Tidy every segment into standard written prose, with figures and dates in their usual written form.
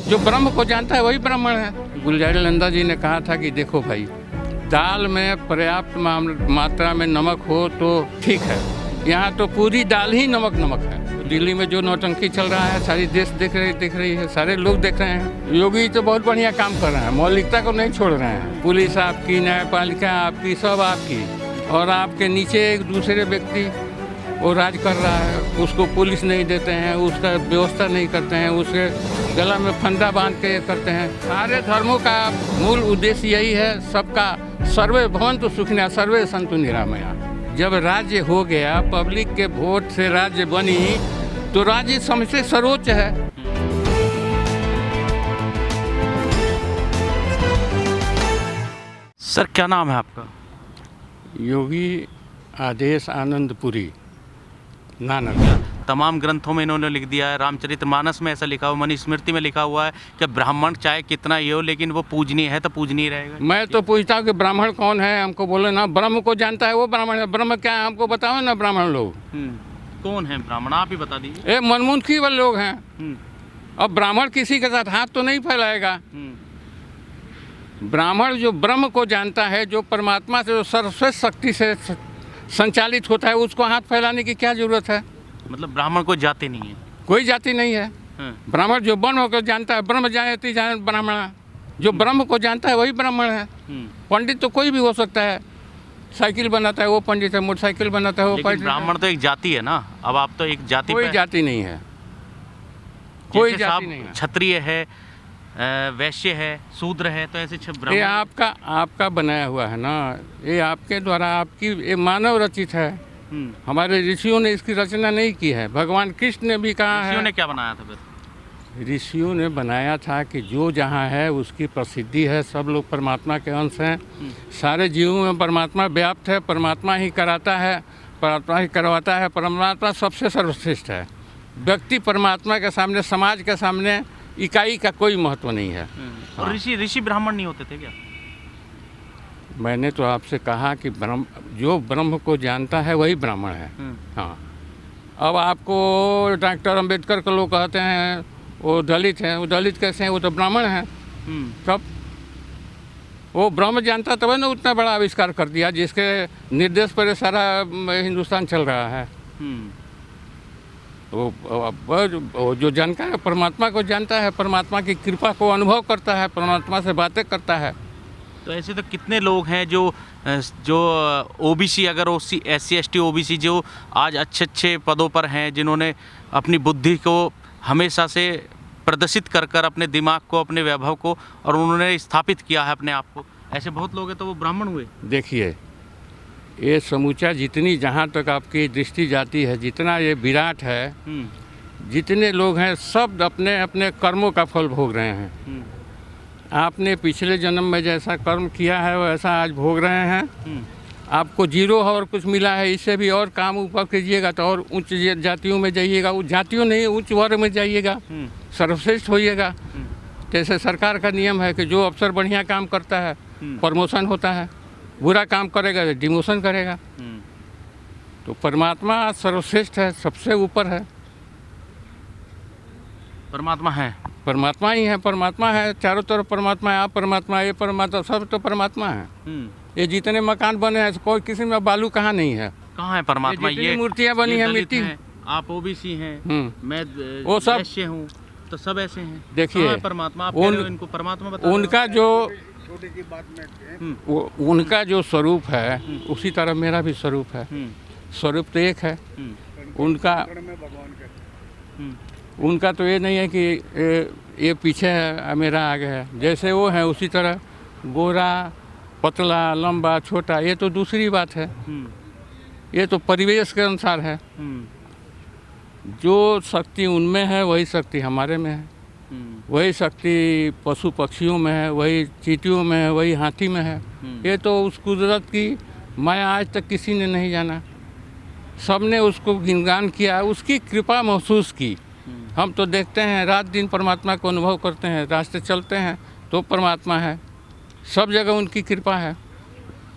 जो ब्रह्म को जानता है वही ब्राह्मण है। गुलजारी नंदा जी ने कहा था कि देखो भाई, दाल में पर्याप्त मात्रा में नमक हो तो ठीक है, यहाँ तो पूरी दाल ही नमक नमक है। दिल्ली में जो नौटंकी चल रहा है सारी देश देख रही है, सारे लोग देख रहे हैं। योगी तो बहुत बढ़िया काम कर रहे हैं, मौलिकता को नहीं छोड़ रहे हैं। पुलिस आपकी, न्यायपालिका आपकी, सब आपकी, और आपके नीचे एक दूसरे व्यक्ति वो राज कर रहा है, उसको पुलिस नहीं देते हैं, उसका व्यवस्था नहीं करते हैं, उसके गला में फंदा बांध के करते हैं। सारे धर्मों का मूल उद्देश्य यही है, सबका सर्वे भवन्तु सुखिनः सर्वे सन्तु निरामया। जब राज्य हो गया, पब्लिक के वोट से राज्य बनी, तो राज्य सबसे सर्वोच्च है। सर क्या नाम है आपका? योगी आदेश आनंदपुरी नानक। तमाम ग्रंथों में इन्होंने लिख दिया है, रामचरितमानस में ऐसा लिखा हुआ, मनुस्मृति में लिखा हुआ है कि ब्राह्मण चाहे कितना ये हो लेकिन वो पूजनीय है तो पूजनीय रहेगा। मैं तो पूछता हूँ कि ब्राह्मण कौन है, हमको बोले ना, ब्रह्म को जानता है वो ब्राह्मण है। ब्रह्म क्या है हमको बताओ ना, ब्राह्मण लोग कौन है ब्राह्मण, आप ही बता दीजिए। ये मनमुखी वाले लोग हैं। अब ब्राह्मण किसी के साथ हाथ तो नहीं फैलाएगा। ब्राह्मण जो ब्रह्म को जानता है, जो परमात्मा से, जो सर्वश्रेष्ठ शक्ति से संचालित होता है, उसको हाथ फैलाने की क्या जरूरत है? मतलब ब्राह्मण कोई जाति नहीं है? कोई जाति नहीं है। ब्राह्मण जो ब्रह्म को जानता है, ब्रह्म जानती जाने ब्राह्मण, जो ब्रह्म को जानता है वही ब्राह्मण है। पंडित तो कोई भी हो सकता है, साइकिल बनाता है वो पंडित है, मोटरसाइकिल बनाता है वो पंडित। ब्राह्मण तो एक जाति है ना, अब आप तो एक जाति, कोई जाति नहीं है, कोई जाति नहीं है। क्षत्रिय है, वैश्य है, शूद्र है, तो ऐसे ये आपका बनाया हुआ है ना, ये आपके द्वारा, आपकी ये मानव रचित है। हमारे ऋषियों ने इसकी रचना नहीं की है। भगवान कृष्ण ने भी कहा है। ऋषियों ने क्या बनाया था फिर? ऋषियों ने बनाया था कि जो जहाँ है उसकी प्रसिद्धि है, सब लोग परमात्मा के अंश हैं, सारे जीवों में परमात्मा व्याप्त है, परमात्मा ही कराता है, परमात्मा ही करवाता है, परमात्मा सबसे सर्वश्रेष्ठ है। व्यक्ति परमात्मा के सामने, समाज के सामने इकाई का कोई महत्व नहीं है। और ऋषि ब्राह्मण नहीं होते थे क्या? मैंने तो आपसे कहा कि जो ब्रह्म को जानता है वही ब्राह्मण है। हाँ, अब आपको डॉक्टर अंबेडकर को लोग कहते हैं वो दलित हैं, वो दलित कैसे हैं? वो तो ब्राह्मण हैं। कब वो ब्रह्म जानता तब ना उतना बड़ा आविष्कार कर दिया जिसके निर्देश पर सारा हिंदुस्तान चल रहा है। वो जो जानकार है, परमात्मा को जानता है, परमात्मा की कृपा को अनुभव करता है, परमात्मा से बातें करता है। तो ऐसे तो कितने लोग हैं जो ओबीसी, अगर SC ST OBC जो आज अच्छे पदों पर हैं, जिन्होंने अपनी बुद्धि को हमेशा से प्रदर्शित कर अपने दिमाग को, अपने वैभव को, और उन्होंने स्थापित किया है अपने आप को, ऐसे बहुत लोग हैं, तो वो ब्राह्मण हुए। देखिए, ये समूचा जितनी, जहाँ तक आपकी दृष्टि जाती है, जितना ये विराट है, जितने लोग हैं, सब अपने अपने कर्मों का फल भोग रहे हैं। आपने पिछले जन्म में जैसा कर्म किया है वैसा आज भोग रहे हैं। आपको जीरो और कुछ मिला है, इससे भी और काम ऊपर कीजिएगा तो और उच्च जातियों में जाइएगा, उच्च जातियों नहीं, उच्च वर्ग में जाइएगा, सर्वश्रेष्ठ होइएगा। जैसे सरकार का नियम है कि जो अफसर बढ़िया काम करता है प्रमोशन होता है, बुरा काम करेगा तो डिमोशन करेगा। तो परमात्मा सर्वश्रेष्ठ है, सबसे ऊपर है। परमात्मा है, परमात्मा ही है, परमात्मा है, चारों तरफ परमात्मा है। आप परमात्मा, ये परमात्मा, सब तो परमात्मा है। ये जितने मकान बने हैं, कोई किसी में बालू कहाँ नहीं है। कहाँ है परमात्मा? ये मूर्तियाँ बनी है मिट्टी। आप ओबीसी हैं, मैं वो सब वैश्य हूँ, तो सब ऐसे हैं। देखिए, परमात्मा, आप कह रहे हो इनको परमात्मा बता, उनका जो स्वरूप है उसी तरह मेरा भी स्वरूप है। स्वरूप तो एक है उनका तो ये नहीं है कि ये पीछे है मेरा आगे है। जैसे वो है उसी तरह गोरा, पतला, लंबा, छोटा, ये तो दूसरी बात है। ये तो परिवेश के अनुसार है। जो शक्ति उनमें है वही शक्ति हमारे में है, वही शक्ति पशु पक्षियों में है, वही चींटियों में है, वही हाथी में है। ये तो उस कुदरत की माया आज तक किसी ने नहीं जाना। सबने उसको गुणगान किया, उसकी कृपा महसूस की। हम तो देखते हैं, रात दिन परमात्मा को अनुभव करते हैं, रास्ते चलते हैं तो परमात्मा है, सब जगह उनकी कृपा है।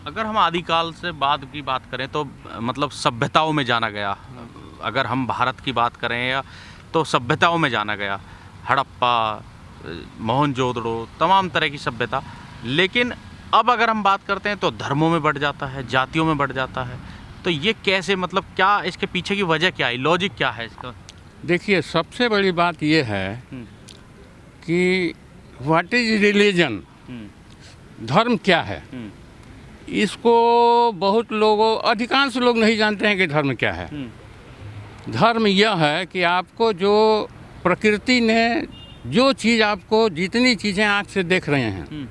अगर हम आदिकाल से बाद की बात करें तो मतलब सभ्यताओं में जाना गया, अगर हम भारत की बात करें या तो सभ्यताओं में जाना गया, हड़प्पा, मोहनजोदड़ो, तमाम तरह की सभ्यता। लेकिन अब अगर हम बात करते हैं तो धर्मों में बढ़ जाता है, जातियों में बढ़ जाता है। तो ये कैसे, मतलब क्या इसके पीछे की वजह क्या है, लॉजिक क्या है इसका? देखिए, सबसे बड़ी बात ये है हम्म, कि व्हाट इज रिलीजन, हम्म, धर्म क्या है। हम्म, इसको बहुत लोगों, अधिकांश लोग नहीं जानते हैं कि धर्म क्या है। हम्म, धर्म यह है कि आपको जो प्रकृति ने जो चीज़, आपको जितनी चीज़ें आँख से देख रहे हैं हम्म,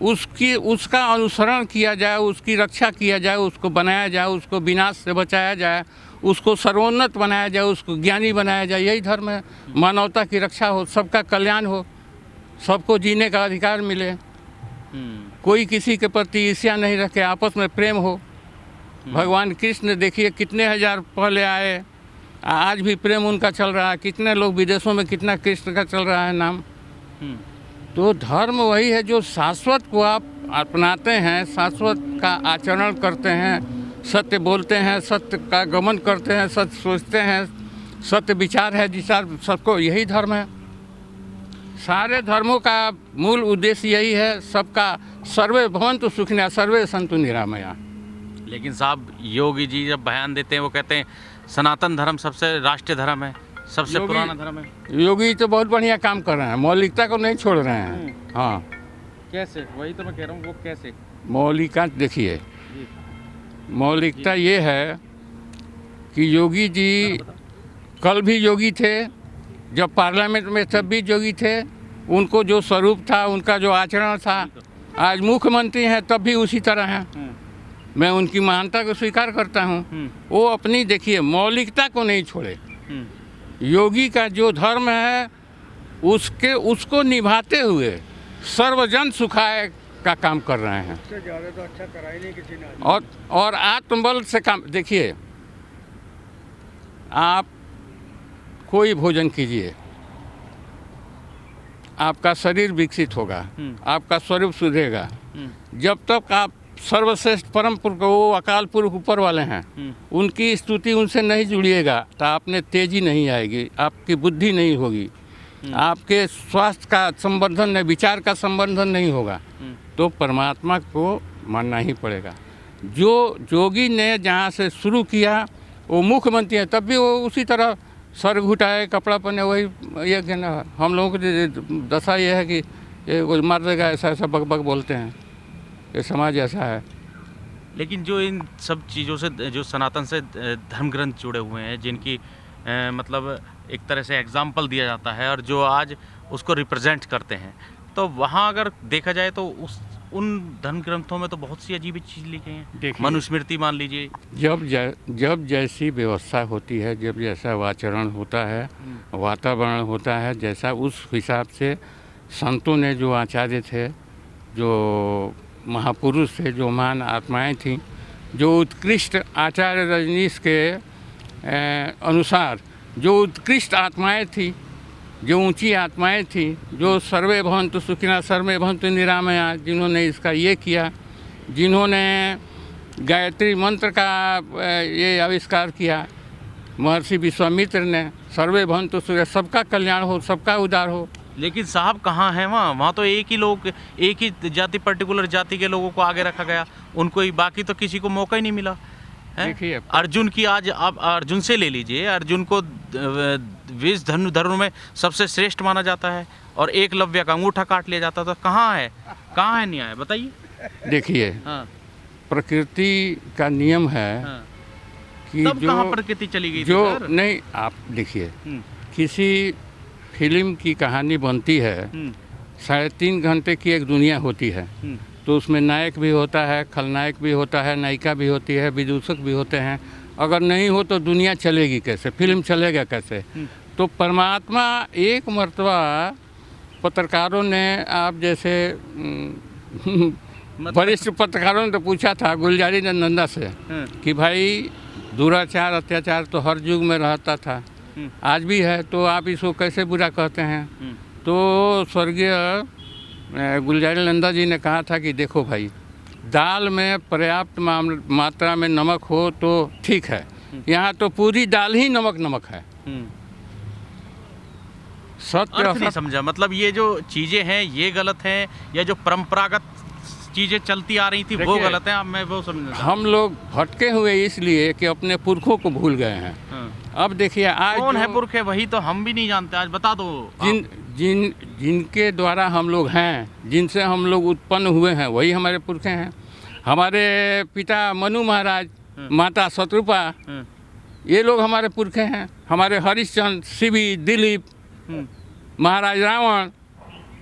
उसका अनुसरण किया जाए, उसकी रक्षा किया जाए, उसको बनाया जाए, उसको विनाश से बचाया जाए, उसको सर्वोन्नत बनाया जाए, उसको ज्ञानी बनाया जाए। यही धर्म है। मानवता की रक्षा हो, सबका कल्याण हो, सबको जीने का अधिकार मिले, कोई किसी के प्रति ईर्ष्या नहीं रखे, आपस में प्रेम हो। भगवान कृष्ण देखिए कितने हजार पहले आए, आज भी प्रेम उनका चल रहा है। कितने लोग विदेशों में, कितना कृष्ण का चल रहा है नाम। तो धर्म वही है जो शाश्वत को आप अपनाते हैं, शाश्वत का आचरण करते हैं, सत्य बोलते हैं, सत्य का गमन करते हैं, सत्य सोचते हैं, सत्य विचार है विचार सबको, यही धर्म है। सारे धर्मों का मूल उद्देश्य यही है, सबका सर्वे भवन्तु सुखिनः सर्वे सन्तु निरामया। लेकिन साहब योगी जी जब बयान देते हैं वो कहते हैं सनातन धर्म सबसे राष्ट्रीय धर्म है, सबसे पुराना धर्म है। योगी तो बहुत बढ़िया काम कर रहे हैं, मौलिकता को नहीं छोड़ रहे हैं। हाँ, कैसे, वही तो मैं कह रहा हूँ, वो कैसे? मौलिकता देखिए, मौलिकता ये है कि योगी जी कल भी योगी थे, जब पार्लियामेंट में तब भी योगी थे। उनको जो स्वरूप था, उनका जो आचरण था, आज मुख्यमंत्री हैं तब भी उसी तरह हैं। मैं उनकी महानता को स्वीकार करता हूँ। वो अपनी देखिए मौलिकता को नहीं छोड़े। योगी का जो धर्म है उसको निभाते हुए सर्वजन सुखाय का काम कर रहे हैं। इससे ज़्यादा तो अच्छा करा ही नहीं किसी ने। और आत्मबल से काम, देखिए आप कोई भोजन कीजिए, आपका शरीर विकसित होगा, आपका स्वरूप सुधरेगा। जब तक आप सर्वश्रेष्ठ परम पुरुष, वो अकाल पुरुष ऊपर वाले हैं, उनकी स्तुति उनसे नहीं जुड़िएगा तो आप में तेजी नहीं आएगी, आपकी बुद्धि नहीं होगी, आपके स्वास्थ्य का संवर्धन नहीं, विचार का संवर्धन नहीं होगा। तो परमात्मा को मानना ही पड़ेगा। जो योगी ने जहाँ से शुरू किया, वो मुख्यमंत्री है तब भी वो उसी तरह सर घुटाए, कपड़ा पहने, वही ये कहना। हम लोगों की दशा ये है कि ये कोई मार देगा, ऐसा ऐसा बक बक बोलते हैं। ये समाज ऐसा है। लेकिन जो इन सब चीज़ों से, जो सनातन से धर्म ग्रंथ जुड़े हुए हैं, जिनकी मतलब एक तरह से एग्जाम्पल दिया जाता है और जो आज उसको रिप्रेजेंट करते हैं, तो वहाँ अगर देखा जाए तो उन धर्म ग्रंथों में तो बहुत सी अजीब चीज़ लिखी हैं। मनुस्मृति मान लीजिए, जब जैसी व्यवस्था होती है, जब जैसा आचरण होता है, वातावरण होता है, जैसा उस हिसाब से संतों ने, जो आचार्य थे, जो महापुरुष थे, जो महान आत्माएं थीं, जो उत्कृष्ट आचार्य रजनीश के अनुसार जो उत्कृष्ट आत्माएं थी, जो ऊंची आत्माएं थी, जो सर्वे भवन्तु सुखिनः सर्वे भवन्तु निरामया, जिन्होंने इसका ये किया, जिन्होंने गायत्री मंत्र का ये आविष्कार किया, महर्षि विश्वामित्र ने, सर्वे भवन्तु सुखिनः, सबका कल्याण हो, सबका उद्धार हो। लेकिन साहब कहाँ है वहाँ तो एक ही लोग, एक ही जाति, पर्टिकुलर जाति के लोगों को आगे रखा गया, उनको ही, बाकी तो किसी को मौका ही नहीं मिला। देखिए अर्जुन की, आज आप अर्जुन से ले लीजिए, अर्जुन को विष धनुर्धरों में सबसे श्रेष्ठ माना जाता है और एकलव्य का अंगूठा काट लिया जाता, तो कहाँ है न्याय, बताइए। देखिए, हाँ, प्रकृति का नियम है। हाँ, कि तब जो कहाँ प्रकृति चली गई थी जो सर? नहीं, आप देखिए, किसी फिल्म की कहानी बनती है, 3.5 घंटे की एक दुनिया होती है, तो उसमें नायक भी होता है, खलनायक भी होता है, नायिका भी होती है, विदूषक भी होते हैं। अगर नहीं हो तो दुनिया चलेगी कैसे, फिल्म चलेगा कैसे? तो परमात्मा एक मर्तबा पत्रकारों ने, आप जैसे वरिष्ठ पत्रकारों ने तो पूछा था गुलजारी नंदा से कि भाई दुराचार, अत्याचार तो हर युग में रहता था, आज भी है, तो आप इसको कैसे बुरा कहते हैं? तो स्वर्गीय गुलजारी नंदा जी ने कहा था कि देखो भाई, दाल में पर्याप्त मात्रा में नमक हो तो ठीक है, यहाँ तो पूरी दाल ही नमक है। सत्य अर्थ नहीं असत्य समझा, मतलब ये जो चीजें हैं ये गलत हैं या जो परंपरागत चीजें चलती आ रही थी वो देखिए, गलत है? अब मैं वो समझना चाहता हम लोग भटके हुए इसलिए कि अपने पुरखों को भूल गए हैं। हूं। हाँ। अब देखिए आज कौन है जो- पुरख है, वही तो हम भी नहीं जानते, आज बता दो आप। जिनके द्वारा हम लोग हैं, जिनसे हम लोग उत्पन्न हुए हैं, वही हमारे पुरखे हैं। हमारे पिता मनु महाराज, माता शत्रुपा, हम्म, ये लोग हमारे पुरखे हैं। हमारे हरिश्चंद्र, शिवी, दिलीप, हम्म, महाराज रावण।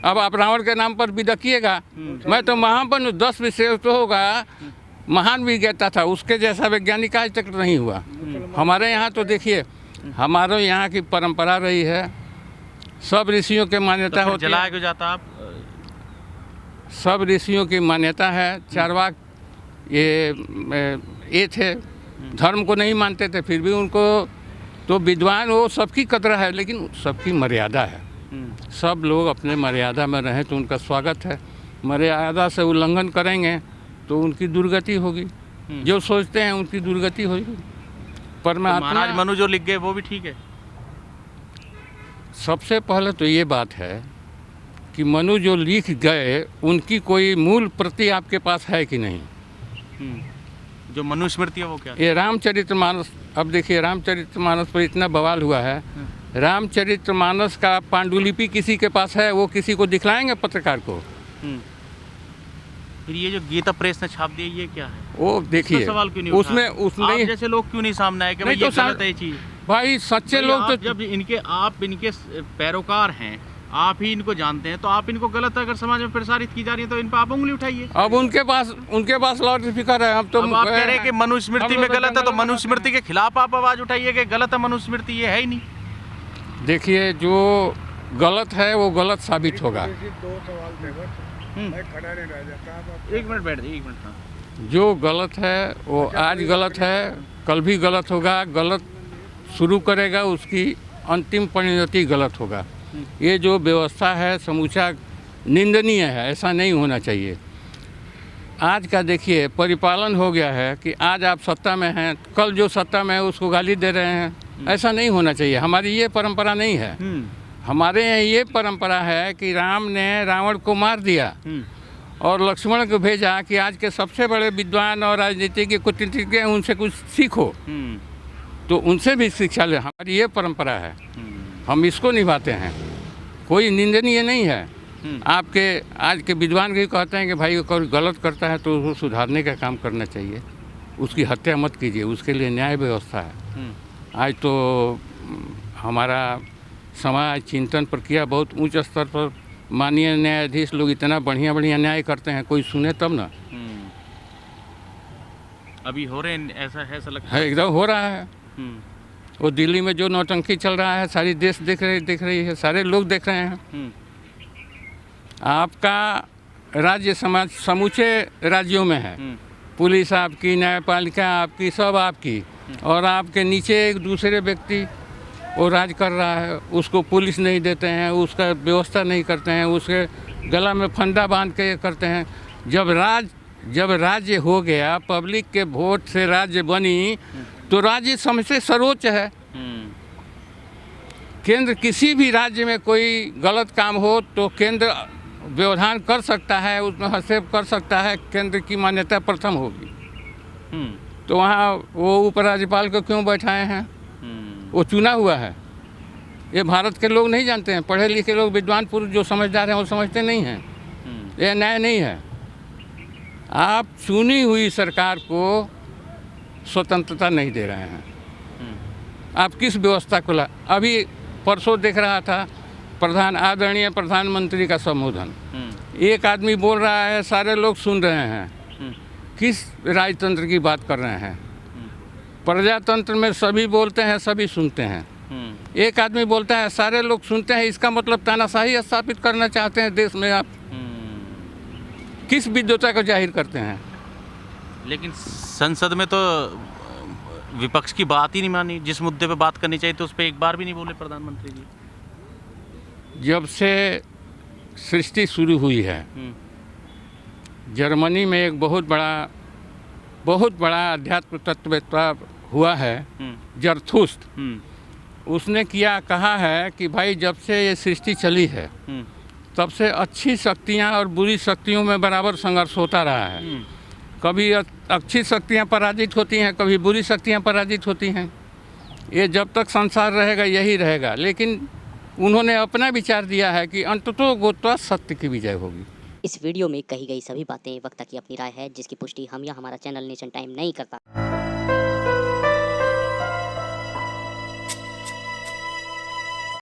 अब आप रावण के नाम पर भी रखिएगा, मैं तो महाबन 10 विषय तो होगा, महान विज्ञता था, उसके जैसा वैज्ञानिक आज तक नहीं हुआ। हमारे यहाँ तो देखिए, हमारे यहाँ की परंपरा रही है, सब ऋषियों की तो मान्यता फिर होती है। जलाया क्यों जाता आप? सब ऋषियों की मान्यता है। चारवाक ये थे, धर्म को नहीं मानते थे, फिर भी उनको तो विद्वान, वो सबकी कदर है, लेकिन सबकी मर्यादा है। सब लोग अपने मर्यादा में रहें तो उनका स्वागत है। मर्यादा से उल्लंघन करेंगे तो उनकी दुर्गति होगी। जो सोचते हैं उनकी दुर्गति होगी। तो महाराज परमात्मा, मनु जो लिख गए वो भी ठीक है? सबसे पहले तो ये बात है कि मनु जो लिख गए उनकी कोई मूल प्रति आपके पास है कि नहीं। जो मनुस्मृति है वो क्या? ये रामचरितमानस, अब देखिए रामचरितमानस पर इतना बवाल हुआ है। रामचरितमानस का पांडुलिपि किसी के पास है, वो किसी को दिखलाएंगे पत्रकार को? फिर ये जो गीता प्रेस ने छाप दिया ये क्या है? वो इसमें देखिए सवाल क्यों नहीं उसमें उठा? उसमें आप जैसे लोग क्यों नहीं सामने आए कि भाई नहीं ये तो गलत है ये चीज? भाई सच्चे भाई लोग आप तो जब आप इनके पैरोकार हैं, आप ही इनको जानते हैं, तो आप इनको गलत अगर समाज में प्रसारित की जा रही है तो इन पर आप उंगली उठाइए। अब उनके पास लाउड स्पीकर है। अब तो अब आप कह रहे हैं कि मनुस्मृति हम में लोग गलत है, तो जंगल में मनुस्मृति के खिलाफ आप आवाज उठाइए कि गलत है मनुस्मृति, ये है ही नहीं। देखिए जो गलत है वो गलत साबित होगा। दो सवाल थे बस, मैं खड़ा नहीं रह जाता। आप एक मिनट बैठ जाइए, एक मिनट। हाँ। जो गलत है वो आज गलत है, कल भी गलत होगा। गलत शुरू करेगा उसकी अंतिम परिणति गलत होगा। ये जो व्यवस्था है समूचा निंदनीय है, ऐसा नहीं होना चाहिए। आज का देखिए परिपालन हो गया है कि आज आप सत्ता में हैं, कल जो सत्ता में है उसको गाली दे रहे हैं। ऐसा नहीं होना चाहिए। हमारी ये परंपरा नहीं है। हमारे यहाँ ये परंपरा है कि राम ने रावण को मार दिया और लक्ष्मण को भेजा कि आज के सबसे बड़े विद्वान और राजनीतिज्ञ कूटनीतिज्ञ हैं, उनसे कुछ सीखो। तो उनसे भी शिक्षा ले। हमारी ये परंपरा है, हम इसको निभाते हैं। कोई निंदनीय नहीं है। आपके आज के विद्वान भी कहते हैं कि भाई कोई गलत करता है तो उसको सुधारने का काम करना चाहिए, उसकी हत्या मत कीजिए, उसके लिए न्याय व्यवस्था है। आज तो हमारा समाज चिंतन प्रक्रिया बहुत उच्च स्तर पर, माननीय न्यायाधीश लोग इतना बढ़िया बढ़िया न्याय करते हैं, कोई सुने तब ना। अभी हो रहे हैं, ऐसा लगता है एकदम हो रहा है। वो दिल्ली में जो नौटंकी चल रहा है सारी देश देख रही है, सारे लोग देख रहे हैं। आपका राज्य समाज समूचे राज्यों में है, पुलिस आपकी, न्यायपालिका आपकी, सब आपकी, और आपके नीचे एक दूसरे व्यक्ति वो राज कर रहा है, उसको पुलिस नहीं देते हैं, उसका व्यवस्था नहीं करते हैं, उसके गला में फंदा बांध के करते हैं। जब राज्य हो गया, पब्लिक के वोट से राज्य बनी, तो राज्य सबसे सर्वोच्च है। केंद्र किसी भी राज्य में कोई गलत काम हो तो केंद्र व्यवधान कर सकता है, उसमें हस्तक्षेप कर सकता है, केंद्र की मान्यता प्रथम होगी। तो वहाँ वो उपराज्यपाल को क्यों बैठाए हैं? वो चुना हुआ है। ये भारत के लोग नहीं जानते हैं, पढ़े लिखे लोग, विद्वान पुरुष जो समझदार हैं वो समझते नहीं हैं। ये न्याय नहीं है। आप चुनी हुई सरकार को स्वतंत्रता नहीं दे रहे हैं। आप किस व्यवस्था को अभी परसों देख रहा था आदरणीय प्रधानमंत्री का संबोधन, एक आदमी बोल रहा है, सारे लोग सुन रहे हैं। किस राजतंत्र की बात कर रहे हैं? प्रजातंत्र में सभी बोलते हैं, सभी सुनते हैं। एक आदमी बोलता है, सारे लोग सुनते हैं, इसका मतलब तानाशाही स्थापित करना चाहते हैं देश में। आप किस विद्वता को जाहिर करते हैं? लेकिन संसद में तो विपक्ष की बात ही नहीं मानी। जिस मुद्दे पे बात करनी चाहिए तो उस पर एक बार भी नहीं बोले प्रधानमंत्री जी। जब से सृष्टि शुरू हुई है, जर्मनी में एक बहुत बड़ा अध्यात्म तत्ववेत्ता हुआ है, जरथुस्त। उसने कहा है कि भाई जब से ये सृष्टि चली है तब से अच्छी शक्तियाँ और बुरी शक्तियों में बराबर संघर्ष होता रहा है। कभी अच्छी शक्तियाँ पराजित होती हैं, कभी बुरी शक्तियाँ पराजित होती हैं। ये जब तक संसार रहेगा यही रहेगा। लेकिन उन्होंने अपना विचार दिया है कि अंततो गोत्वा सत्य की विजय होगी। इस वीडियो में कही गई सभी बातें वक्ता की अपनी राय है, जिसकी पुष्टि हम या हमारा चैनल नेशन टाइम नहीं करता।